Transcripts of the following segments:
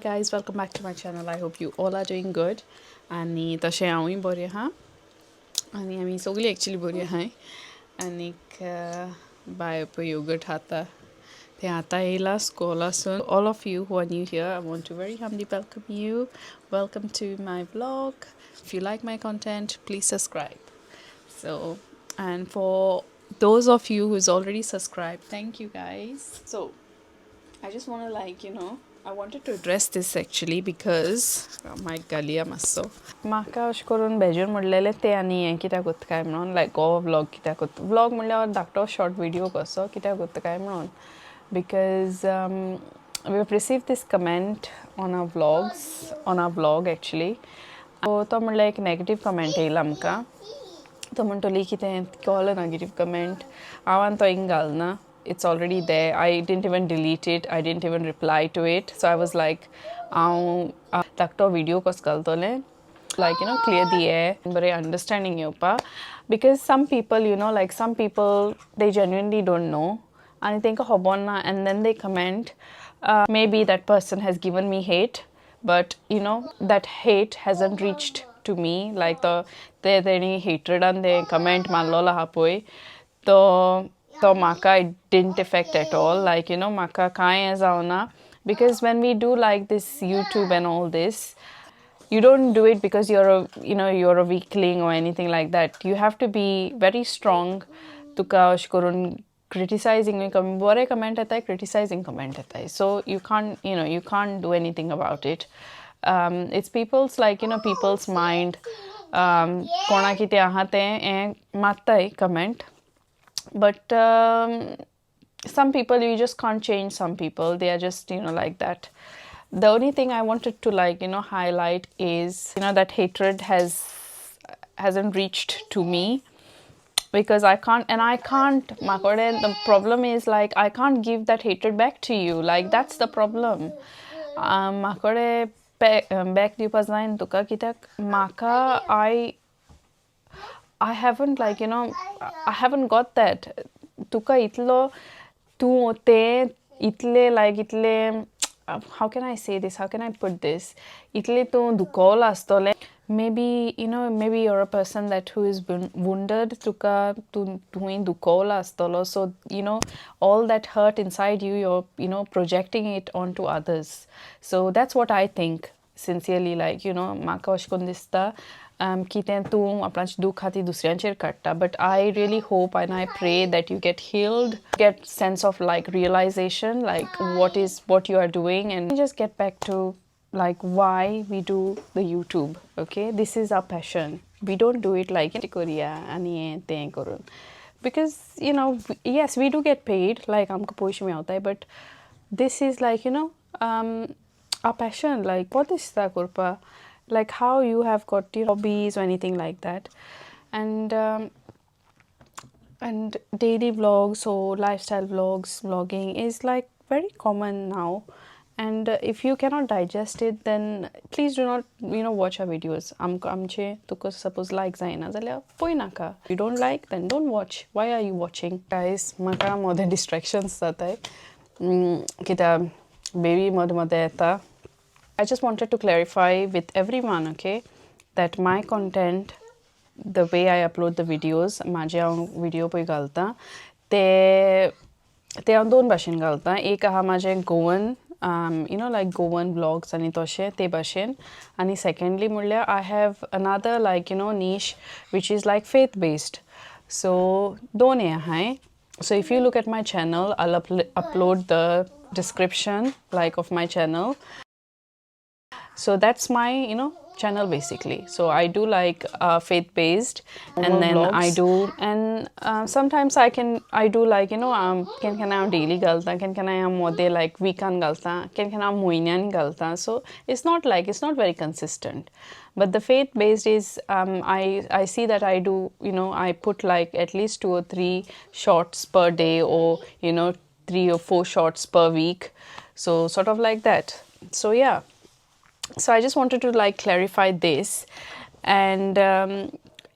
guys, welcome back to my channel. I hope you all are doing good. आणि तशें हांवूय बरें आहा आनी आमी सगळीं एक्चुली बरीं आहाय आनीक बाय पळय योगर्ट खाता तें आतां येयलां स्कूलासून. All of you who are new here, I want to very humbly welcome you. Welcome to my vlog. If you like my content, please subscribe. So, and for those of you who's already subscribed, thank you guys. So, I just want to I wanted to address this actually because my galia masso म्हाका अशें करून बेजून म्हणलेलें तें आनी हें कित्याक कोत्ता काय म्हणून गो व्लॉग कित्याक कोत्ता व्लॉग म्हणल्यार धाकटो शॉर्ट व्हिडिओ कसो कित्याक कोत्ता काय म्हणून because we have received this comment on our vlog actually. तो म्हणल्यार एक नेगेटीव कमेंट येयला आमकां. तो म्हणटली कितें कळ्ळें नेगेटीव कमेंट हांवें तो हिंग घालना. It's already there. I didn't even delete it. I didn't even reply to it. So I was like, takto video kos kaltole. Like, clear the air. But understanding yopa. Because some people, some people, they genuinely don't know. And I think hobonna and then they comment. Maybe that person has given me hate. But, that hate hasn't reached to me. Like, the any hatred and they comment manlola hapoi. So maka it didn't affect at all. Like, maka kai zauna. Because when we do like this YouTube and all this, you don't do it because you're a weakling or anything like that. You have to be very strong to criticizing bore comment atai, criticizing comment atai. So you can't do anything about it. It's people's people's mind. Kona kite ahate matai comment. But some people, you just can't change some people. They are just, like that. The only thing I wanted to highlight is, that hatred hasn't reached to me because I can't, the problem is like, I can't give that hatred back to you. Like, that's the problem. Back diupas line tuka kitak maka I haven't I haven't got that. Tuka itlo tu te itle itle how can I say this? How can I put this? Itle tu dukol astole. Maybe maybe you're a person who is wounded. Tuka tu tuin dukol astolo. So all that hurt inside you, you're projecting it onto others. So that's what I think. Sincerely, maka ashkondista. Kiten tu apnach dukhati dusyancher katta. But I really hope and I pray that you get healed, get sense of realization, what you are doing, and just get back to why we do the YouTube. Okay, this is our passion. We don't do it like Korea ani te korun. Because yes, we do get paid, amko poish mein aata hai, but this is our passion. What is ta kurpa? How you have got your hobbies or anything like that, and daily vlogs or lifestyle vlogs, vlogging is very common now. And if you cannot digest it, then please do not watch our videos. Amche tuko suppose like zaina zalya poi naka. If you don't like, then don't watch. Why are you watching, guys? Maka more distractions zatai kita baby mod eta. I just wanted to clarify with everyone, okay, that my content, the way I upload the videos, माझे video पै घालता ते दोन भाशेन घालता. एक आहा माझे Goan, Goan vlogs आणि तशें ते भाशेन. आणि secondly म्हणल्यार I have another niche which is faith based. So दोन आहाय. So if you look at my channel, I'll upload the description of my channel. So that's my channel basically. So I do faith based, and then vlogs. I do, and sometimes I do can I daily galta, can I more weekend galta, can I moinian galta. So it's not very consistent. But the faith based is I see that I do I put at least 2 or 3 shots per day, or 3 or 4 shots per week. So sort of like that. So yeah. So I just wanted to clarify this, and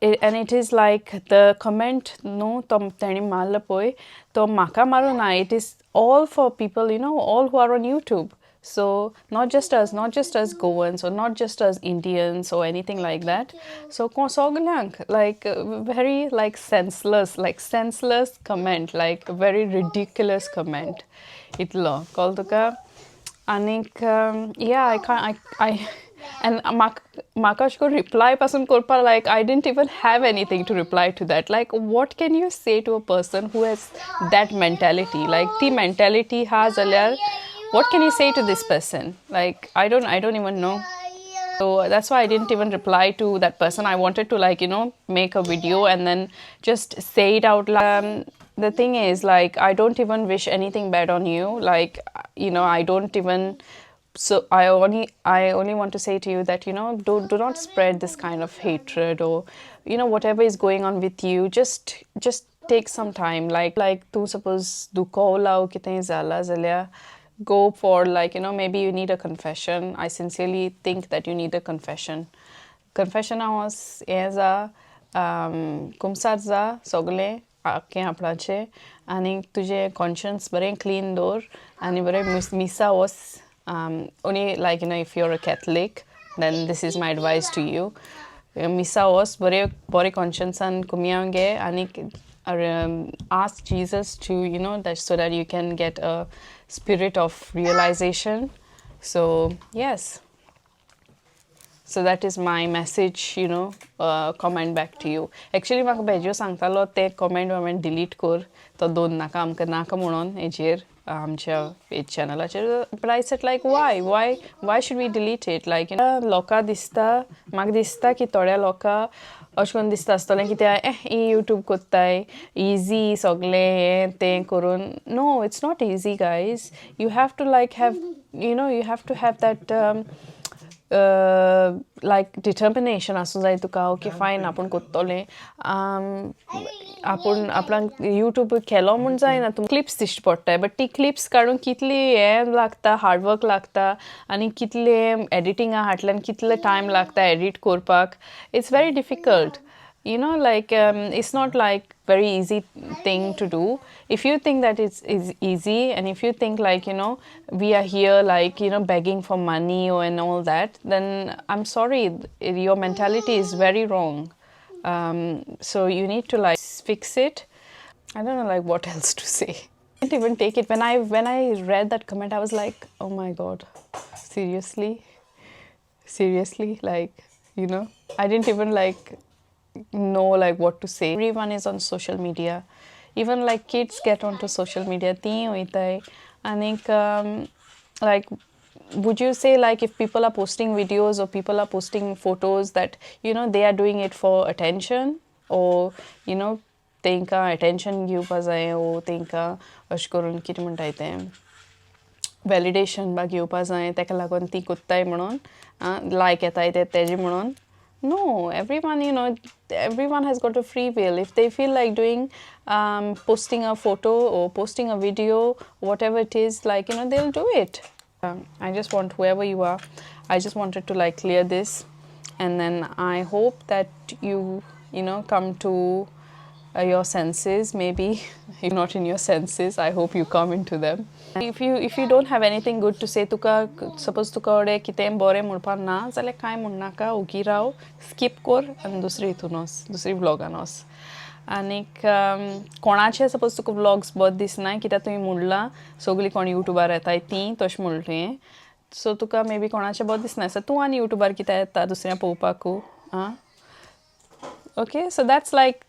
it is the comment no tom tani mala poi to maka maru na. It is all for people all who are on YouTube. So not just us Goans or not just us Indians or anything like that. So soglank like very senseless comment, like very ridiculous comment. Itlo call tuka anik yeah I can't I and maka reply pasun korpa, like I didn't even have anything to reply to that. Like what can you say to a person who has that mentality? Like the mentality has what can you say to this person? Like I don't even know. So that's why I didn't even reply to that person. I wanted to, like, make a video and then just say it out loud. The thing is, like, I don't even wish anything bad on you. Like, I don't even. So I only want to say to you that, do not spread this kind of hatred, or whatever is going on with you. Just take some time. Like tu suppose du kola kitne zala zalya, go for, like, maybe you need a confession. I sincerely think that you need a confession was as a kumsadza sogle आख्खें आपणाचें आनी तुजें conscience बरें clean दवर आनी बरें मिसा वस. Only, like, if you're a Catholic, then this is my advice to you. Misa was bore conscience and kumiyange and ask Jesus to, that so that you can get a spirit of realization. So yes. So that is my message, comment back to you. Actually, म्हाका बेजो सांगतालो ते comment delete कर तो दोन नाका आमकां नाका म्हणून हेजेर आमच्या page चॅनलाचेर. But I said, like, why should we delete it? Like, लोकां दिसता, म्हाका दिसता की थोड्या लोकां अशें करून दिसता आसतलें की ते यूट्यूब कोत्ताय easy सगलें हें तें करून. No, it's not easy, guys. You have to, like, you have to have that like determination आसूं जाय तुका. ओके फायन, आपूण कोत्तोलें. आपूण आपणाक यूट्यूब केलो म्हूण जायना. तुमकां क्लिप्स दिश्टी पडटाय, बट ती क्लिप्स काडून कितली हें लागता, हार्डवर्क लागता आनी कितले एडिटिंगा हाटल्यान कितले टायम लागता एडिट करपाक. It's very difficult. Like, it's not like very easy thing to do. If you think that it's easy, and if you think, like, we are here, like, begging for money and all that, then I'm sorry, your mentality is very wrong. So you need to, like, fix it. I don't know, like, what else to say. I didn't even take it. When I read that comment, I was like, oh my god, seriously, like, I didn't even, like, know, like, what to say. Everyone is on social media. Even, like, kids get onto social media. And like, would you say, like, if people are posting videos or people are posting photos, that they are doing it for attention, or तेंका attention घेवपा जाय, or तेंका अशें करून कितें म्हणटाय तें validation बा घेवपा जाय, तेका लागून ती कोत्ताय म्हणून लायक येताय तेजे म्हणून. No, everyone has got a free will. If they feel like doing, posting a photo or posting a video, whatever it is, like, they'll do it. I just want, whoever you are, I just wanted to, like, clear this. And then I hope that you, come to your senses. Maybe you're not in your senses. I hope you come into them. If you don't have anything good to say, suppose तुका ओडे कितें बरें म्हणपाक ना जाल्यार कांय म्हणनाका, ओगी Rao, skip कर आनी दुसरी व्लॉगान वच. आनीक कोणाचे सपोज तुका व्लॉग्स बरें दिसनाय, कित्याक तुवें म्हणलां सगळीं कोण यूट्यूबार येताय तीं तशें म्हणलें. सो तुका मे बी कोणाचें बरें दिसनाय, सो तूं आनी यूट्यूबार कित्याक येता दुसऱ्या पळोवपाकू. Okay, so that's like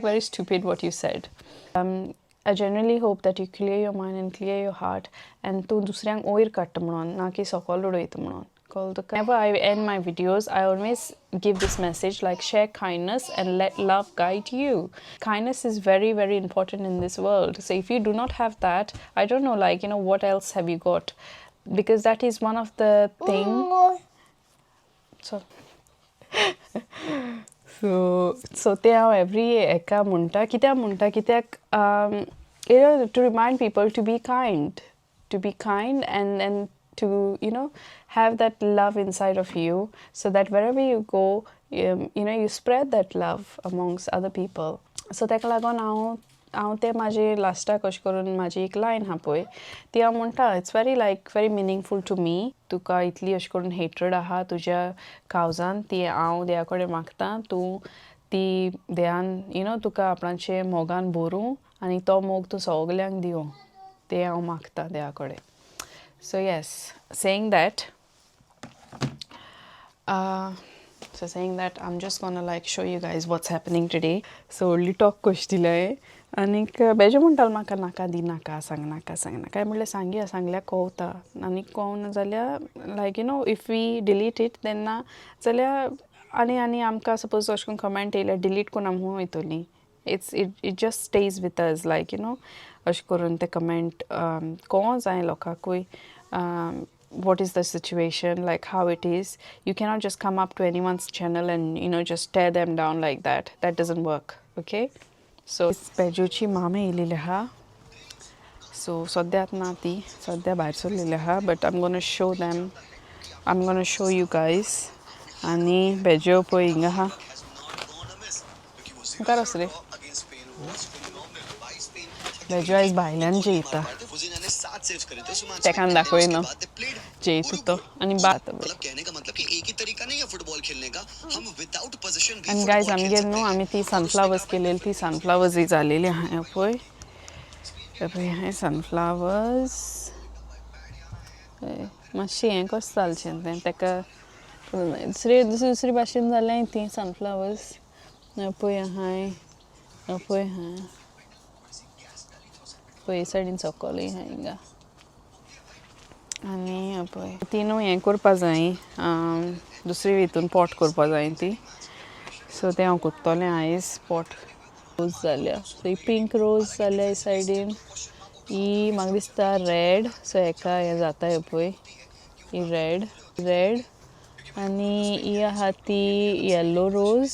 very stupid what you said. I genuinely hope that you clear your mind and clear your heart, and तू दुसऱ्यांक ओयर काडटा म्हणून, ना की सकोल उडयता म्हणून. Whenever I end my videos, I always give this message, like, share kindness and let love guide you. Kindness is very, very important in this world. So if you do not have that, I don't know, like, what else have you got? Because that is one of the things. So they are every eka munta कित्याक to remind people to be kind, and to have that love inside of you, so that wherever you go, you spread that love amongst other people. So तेका लागोन हांव हांव तें म्हाजे लास्टाक अशें करून म्हाजी एक लायन आहा पळय ती हांव म्हणटा it's very meaningful to me तुका इतली अशें करून हेट्रड आहा तुज्या कावजान ती हांव देवा कडेन मागतां तूं ती देवान तुका आपणाचे मोगान भरूं आनी तो मोग तूं सगल्यांक दिवं तें हांव मागतां देवा कडेन so yes saying that I'm just gonna like show you guys what's happening today. So only talk कशी दिलाय आनी बेजे म्हणटालो म्हाका नाका दी नाका सांग काय म्हणल्यार सांगल्यार कळटा आनी कळना जाल्यार like if we delete it तेन्ना जाल्यार आनी आमकां सपोज अशें करून कमेंट येयल्यार डिलीट करून आमकां वयतली it just stage with us लायक अशें करून ते कमेंट कळों जाय लोकांकूय what is the situation, like how it is. You cannot just come up to anyone's channel and just tear them down like that doesn't work. Okay, so पेजूची मामे येयलेली आहा so सद्याक ना ती सद्या भायर सरलेली आहा but I'm gonna show you guys आनी बेजो पळय हिंगा आहा मुखार वच रे बेजो आयज भायल्यान जेयता तेकान दाखय न्हू जेयता तो आनी बात आनी गायज आमगेर न्हू आमी ती सनफ्लावर्स केलेली ती सनफ्लावर्स ही जालेली आहा पळय हे सनफ्लावर्स मातशें हें कशें जालचें तें तेका दुसरी भाशेन जालें ती सनफ्लावर्स पळय हाय पळय हाय पळय सायडीन सकयल हाय हिंगा आनी पळय ती न्हू हें करपा जाय दुसरी हितून पॉट करपा जाय ती सो तें हांव कोत्तोलें आयज पॉट रोज जाल्या सो ही पिंक रोज जाल्या हे सायडीन ही म्हाका दिसता रेड सो हेका हें जाता हें पळय ही रेड आनी ही आहा ती येल्लो रोज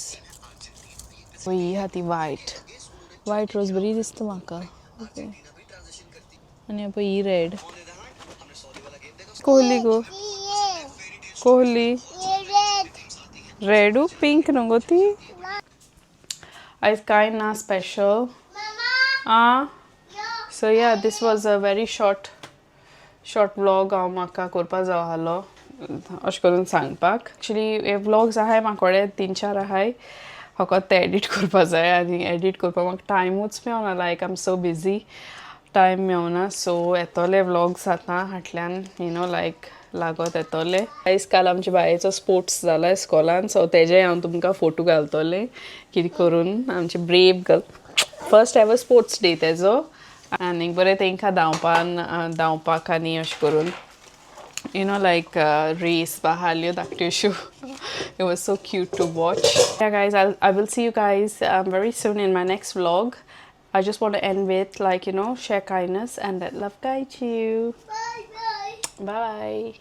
ही आहा ती वायट रोज बरी दिसता म्हाका आनी पळय ही रेड कोहली गो कोहली रेडू पिंक न्हू ती आयज कांय ना स्पेशल सो या this was a very short vlog हांव म्हाका करपा जाय आहलो अशें करून सांगपाक एक्चुली हे व्लॉग्स आहाय म्हाकोडे 3-4 आहाय फकत ते एडीट करपा जाय आनी एडीट करपाक म्हाका टायमूच मेळना लायक I am so busy time मेळना सो येतोले व्लॉग्स आतां फाटल्यान लायक लागत येतोले आयज काल आमच्या बायेचो स्पोर्ट्स जाला इस्कॉलान सो तेजे हांव तुमकां फोटो घालतलें कितें करून आमचे brave girl first ever sports day तेजो आनी बरें तेंकां धांवपाक आनी अशें करून like race bahalio daktishu it was so cute to watch. Yeah guys, I will see you guys very soon in my next vlog. I just want to end with share kindness and let love guide you. Bye bye.